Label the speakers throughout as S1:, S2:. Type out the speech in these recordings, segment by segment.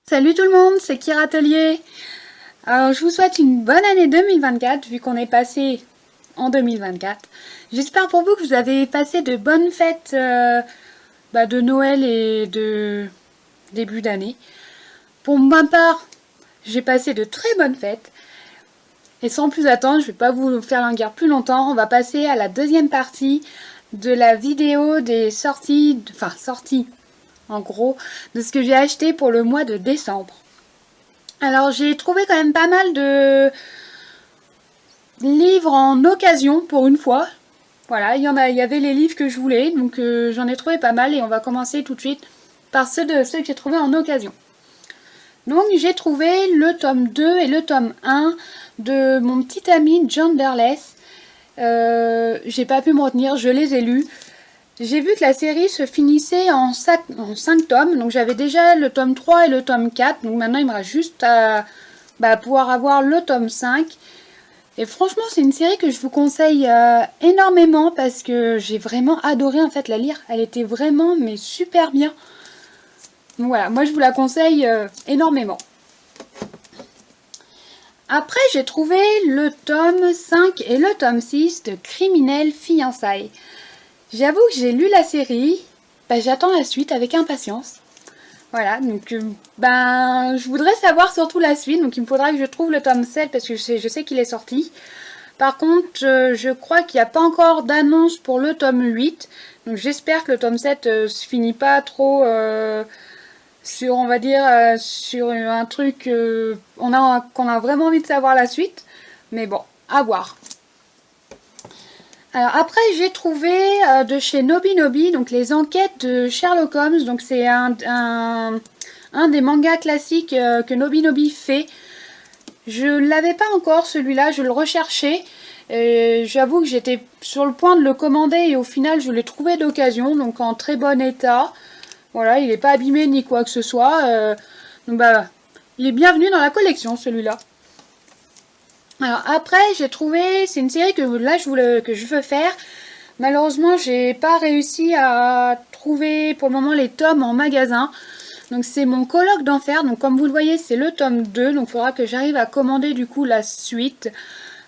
S1: Salut tout le monde, c'est Kira Atelier. Alors, je vous souhaite une bonne année 2024 vu qu'on est passé en 2024. J'espère pour vous que vous avez passé de bonnes fêtes de Noël et de début d'année. Pour ma part, j'ai passé de très bonnes fêtes. Et sans plus attendre, je ne vais pas vous faire languir plus longtemps. On va passer à la deuxième partie de la vidéo des sorties en gros, de ce que j'ai acheté pour le mois de décembre. Alors j'ai trouvé quand même pas mal de livres en occasion pour une fois. Voilà, il y avait les livres que je voulais, donc j'en ai trouvé pas mal et on va commencer tout de suite par ceux que j'ai trouvés en occasion. Donc j'ai trouvé le tome 2 et le tome 1 de mon petit ami John Derleth. J'ai pas pu me retenir, je les ai lus. J'ai vu que la série se finissait en 5 tomes, donc j'avais déjà le tome 3 et le tome 4, donc maintenant il me reste juste à pouvoir avoir le tome 5. Et franchement, c'est une série que je vous conseille énormément parce que j'ai vraiment adoré en fait la lire. Elle était vraiment mais super bien. Donc voilà, moi je vous la conseille énormément. Après, j'ai trouvé le tome 5 et le tome 6 de Criminel Fiançailles. J'avoue que j'ai lu la série, j'attends la suite avec impatience. Voilà, donc je voudrais savoir surtout la suite, donc il me faudra que je trouve le tome 7 parce que je sais qu'il est sorti. Par contre, je crois qu'il n'y a pas encore d'annonce pour le tome 8, donc j'espère que le tome 7 se finit pas trop sur, on va dire, sur un truc qu'on a vraiment envie de savoir la suite, mais bon, à voir. Alors après j'ai trouvé de chez Nobinobi, donc les enquêtes de Sherlock Holmes, donc c'est un des mangas classiques que Nobinobi fait. Je ne l'avais pas encore celui-là, je le recherchais. J'avoue que j'étais sur le point de le commander et au final je l'ai trouvé d'occasion, donc en très bon état. Voilà, il n'est pas abîmé ni quoi que ce soit. Donc il est bienvenu dans la collection celui-là. Alors après j'ai trouvé, c'est une série que là que je veux faire. Malheureusement j'ai pas réussi à trouver pour le moment les tomes en magasin. Donc c'est mon colloque d'enfer, donc comme vous le voyez c'est le tome 2, donc il faudra que j'arrive à commander du coup la suite.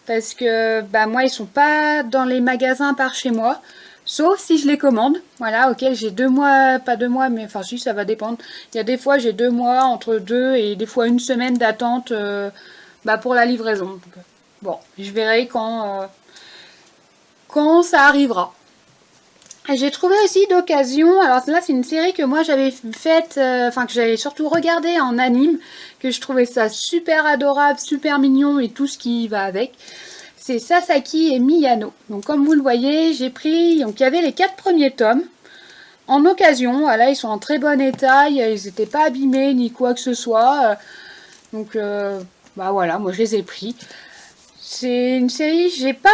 S1: Parce que moi ils sont pas dans les magasins par chez moi. Sauf si je les commande, voilà, auquel j'ai 2 mois, pas 2 mois, mais enfin si ça va dépendre. Il y a des fois j'ai 2 mois, entre 2 et des fois une semaine d'attente pour la livraison. Donc, bon, je verrai quand ça arrivera. J'ai trouvé aussi d'occasion, alors là c'est une série que moi j'avais faite, que j'avais surtout regardé en anime, que je trouvais ça super adorable, super mignon et tout ce qui va avec. C'est Sasaki et Miyano. Donc comme vous le voyez, j'ai pris, donc il y avait les 4 premiers tomes en occasion. Voilà, ils sont en très bon état, ils n'étaient pas abîmés ni quoi que ce soit. Donc voilà, moi je les ai pris. C'est une série, j'ai pas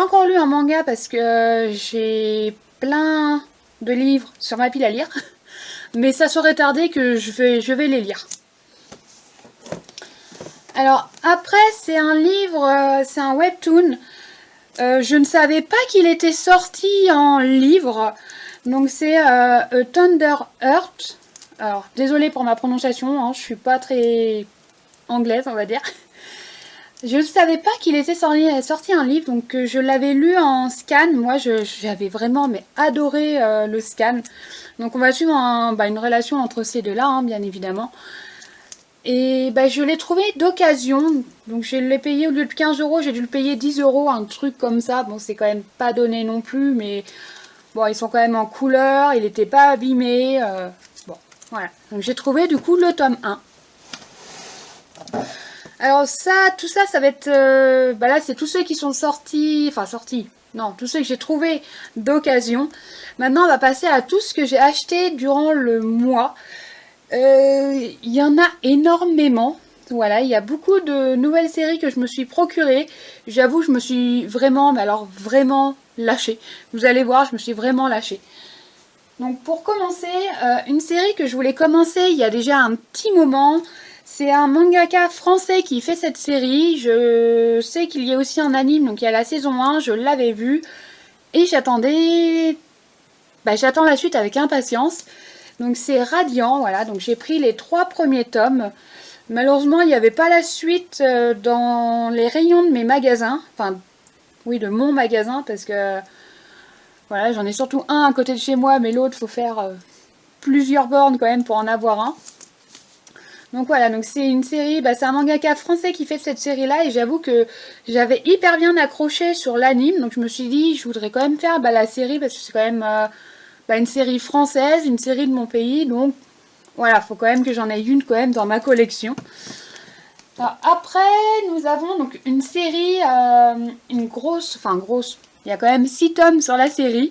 S1: encore lu un manga parce que j'ai plein de livres sur ma pile à lire. Mais ça serait tardé que je vais les lire. Alors après, c'est un livre, c'est un webtoon. Je ne savais pas qu'il était sorti en livre. Donc c'est Thunder Heart. Alors désolée pour ma prononciation, hein, je suis pas très anglaise on va dire. Je ne savais pas qu'il était sorti un livre, donc je l'avais lu en scan. Moi j'avais vraiment adoré le scan. Donc on va suivre une relation entre ces deux-là, hein, bien évidemment. Et je l'ai trouvé d'occasion, donc je l'ai payé au lieu de 15 €, j'ai dû le payer 10 €, un truc comme ça. Bon, c'est quand même pas donné non plus, mais bon, ils sont quand même en couleur, il n'était pas abîmé. Bon, voilà. Donc j'ai trouvé du coup le tome 1. Alors tout ça, ça va être... là, c'est tous ceux qui sont sortis, non, tous ceux que j'ai trouvés d'occasion. Maintenant, on va passer à tout ce que j'ai acheté durant le mois. Il y en a énormément. Voilà, il y a beaucoup de nouvelles séries que je me suis procurées. J'avoue, je me suis vraiment, vraiment lâchée. Vous allez voir, je me suis vraiment lâchée. Donc pour commencer, une série que je voulais commencer il y a déjà un petit moment. C'est un mangaka français qui fait cette série. Je sais qu'il y a aussi un anime, donc il y a la saison 1, je l'avais vu. Et j'attends la suite avec impatience. Donc c'est Radiant, voilà, donc j'ai pris les 3 premiers tomes. Malheureusement, il n'y avait pas la suite dans les rayons de mes magasins, enfin, oui, de mon magasin, parce que, voilà, j'en ai surtout un à côté de chez moi, mais l'autre, faut faire plusieurs bornes quand même pour en avoir un. Donc voilà, donc c'est une série, c'est un mangaka français qui fait cette série-là, et j'avoue que j'avais hyper bien accroché sur l'anime, donc je me suis dit, je voudrais quand même faire la série, parce que c'est quand même une série française, une série de mon pays, donc voilà, faut quand même que j'en ai une quand même dans ma collection. Alors, après, nous avons donc une série, une grosse, il y a quand même 6 tomes sur la série,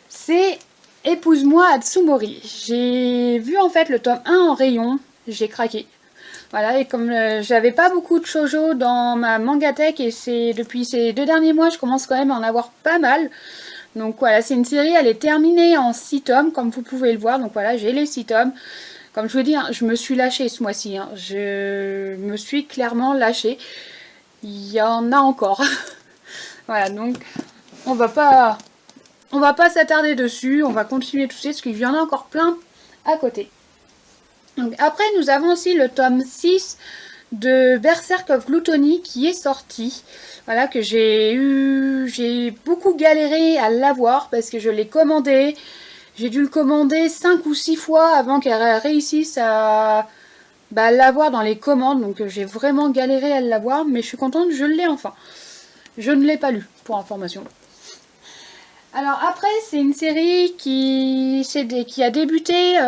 S1: c'est Épouse-moi Atsumori. J'ai vu en fait le tome 1 en rayon, j'ai craqué. Voilà, et comme j'avais pas beaucoup de shoujo dans ma mangatech, et depuis ces 2 derniers mois, je commence quand même à en avoir pas mal. Donc voilà, c'est une série, elle est terminée en 6 tomes, comme vous pouvez le voir. Donc voilà, j'ai les 6 tomes. Comme je vous dis, hein, je me suis lâchée ce mois-ci. Hein. Je me suis clairement lâchée. Il y en a encore. Voilà, donc on va pas s'attarder dessus. On va continuer tout ça, parce qu'il y en a encore plein à côté. Donc après, nous avons aussi le tome 6 de Berserk of Gluttony qui est sorti. Voilà, que j'ai beaucoup galéré à l'avoir parce que je l'ai commandé. J'ai dû le commander 5 ou 6 fois avant qu'elle réussisse à l'avoir dans les commandes. Donc j'ai vraiment galéré à l'avoir, mais je suis contente, je l'ai enfin. Je ne l'ai pas lu, pour information. Alors après, c'est une série qui a débuté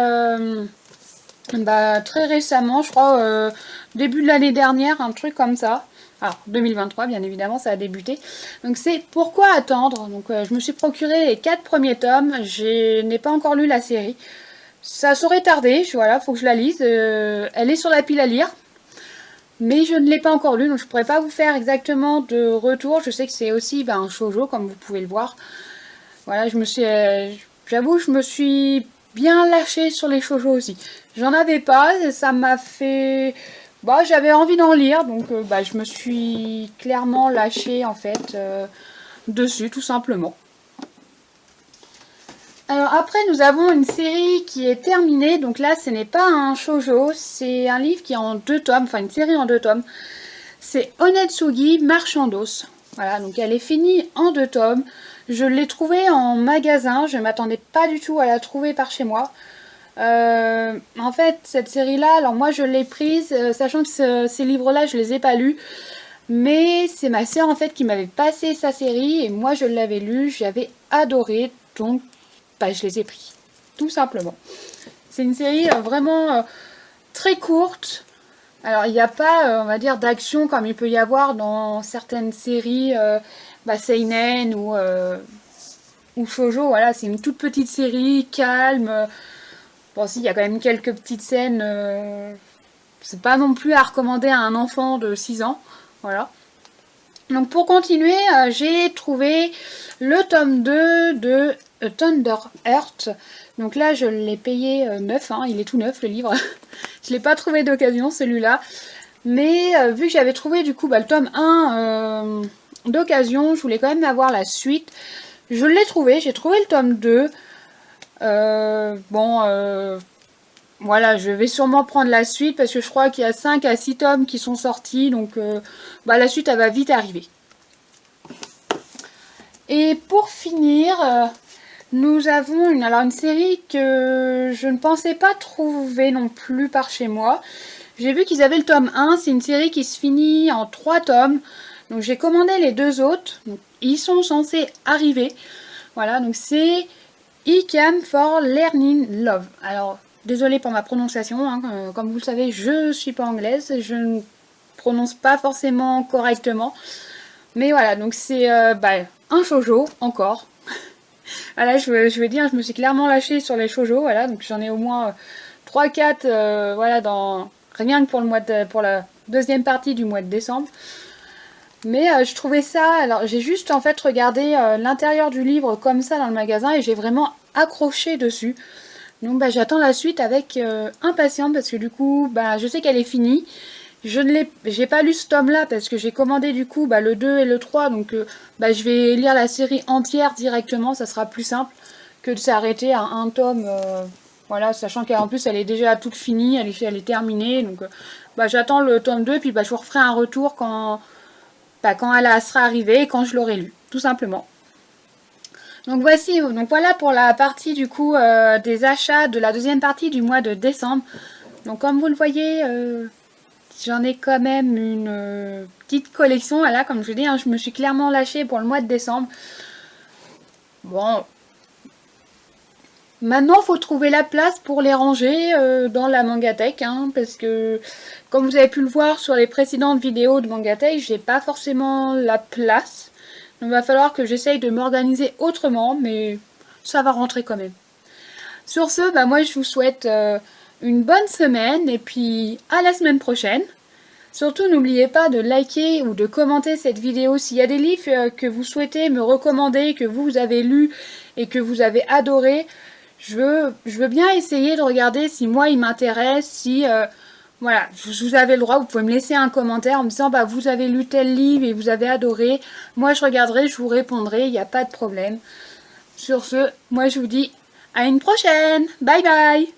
S1: très récemment, je crois, début de l'année dernière, un truc comme ça. Alors, 2023, bien évidemment, ça a débuté. Donc, c'est Pourquoi attendre. Donc, je me suis procuré les 4 premiers tomes. Je n'ai pas encore lu la série. Ça saurait tarder. Voilà, faut que je la lise. Elle est sur la pile à lire. Mais je ne l'ai pas encore lu, donc je ne pourrais pas vous faire exactement de retour. Je sais que c'est aussi un shoujo, comme vous pouvez le voir. Voilà, j'avoue, je me suis bien lâchée sur les shoujo aussi. J'en avais pas, ça m'a fait... j'avais envie d'en lire, donc je me suis clairement lâchée en fait dessus, tout simplement. Alors après, nous avons une série qui est terminée, donc là, ce n'est pas un shoujo, c'est un livre qui est en 2 tomes, enfin une série en 2 tomes. C'est Onetsugi Marchandos. Voilà, donc elle est finie en 2 tomes. Je l'ai trouvée en magasin, je ne m'attendais pas du tout à la trouver par chez moi. En fait, cette série-là, alors moi je l'ai prise, sachant que ces livres-là, je les ai pas lus. Mais c'est ma sœur en fait qui m'avait passé sa série et moi je l'avais lu, j'avais adoré, donc je les ai pris, tout simplement. C'est une série vraiment très courte. Alors il n'y a pas, on va dire, d'action comme il peut y avoir dans certaines séries seinen ou shoujo. Voilà, c'est une toute petite série, calme. Bon, si, il y a quand même quelques petites scènes. C'est pas non plus à recommander à un enfant de 6 ans. Voilà. Donc pour continuer, j'ai trouvé le tome 2 de Thunder Heart. Donc là, je l'ai payé neuf, hein, il est tout neuf le livre. Je l'ai pas trouvé d'occasion celui-là. Mais vu que j'avais trouvé du coup le tome 1 d'occasion, je voulais quand même avoir la suite. Je l'ai trouvé, j'ai trouvé le tome 2. Voilà, je vais sûrement prendre la suite parce que je crois qu'il y a 5 à 6 tomes qui sont sortis. Donc la suite, elle va vite arriver. Et pour finir, nous avons une série que je ne pensais pas trouver non plus par chez moi. J'ai vu qu'ils avaient le tome 1, c'est une série qui se finit en 3 tomes. Donc j'ai commandé les 2 autres, donc, ils sont censés arriver. Voilà, donc c'est Icam for Learning Love. Alors, désolée pour ma prononciation, hein, comme vous le savez, je suis pas anglaise, je ne prononce pas forcément correctement. Mais voilà, donc c'est un shoujo, encore. Voilà, je veux dire, je me suis clairement lâchée sur les shoujo, voilà, donc j'en ai au moins 3-4, voilà, rien que pour la deuxième partie du mois de décembre. Mais je trouvais ça, alors j'ai juste en fait regardé l'intérieur du livre comme ça dans le magasin et j'ai vraiment accroché dessus. Donc j'attends la suite avec impatience parce que du coup, je sais qu'elle est finie. J'ai pas lu ce tome-là parce que j'ai commandé du coup le 2 et le 3, donc je vais lire la série entière directement, ça sera plus simple que de s'arrêter à un tome Voilà, sachant qu'en plus elle est déjà toute finie, elle est terminée. Donc j'attends le tome 2 et puis je vous referai un retour quand elle sera arrivée et quand je l'aurai lu, tout simplement. Donc voilà pour la partie du coup des achats de la deuxième partie du mois de décembre. Donc comme vous le voyez, j'en ai quand même une petite collection. Là, comme je vous dis, hein, je me suis clairement lâchée pour le mois de décembre. Bon, maintenant il faut trouver la place pour les ranger dans la Mangatech, hein, parce que comme vous avez pu le voir sur les précédentes vidéos de Mangatech, j'ai pas forcément la place. Donc il va falloir que j'essaye de m'organiser autrement, mais ça va rentrer quand même. Sur ce, moi je vous souhaite une bonne semaine et puis à la semaine prochaine. Surtout n'oubliez pas de liker ou de commenter cette vidéo s'il y a des livres que vous souhaitez me recommander, que vous avez lus et que vous avez adoré. Je veux bien essayer de regarder si moi il m'intéresse, si voilà, vous avez le droit, vous pouvez me laisser un commentaire en me disant vous avez lu tel livre et vous avez adoré. Moi je regarderai, je vous répondrai, il n'y a pas de problème. Sur ce, moi je vous dis à une prochaine. Bye bye.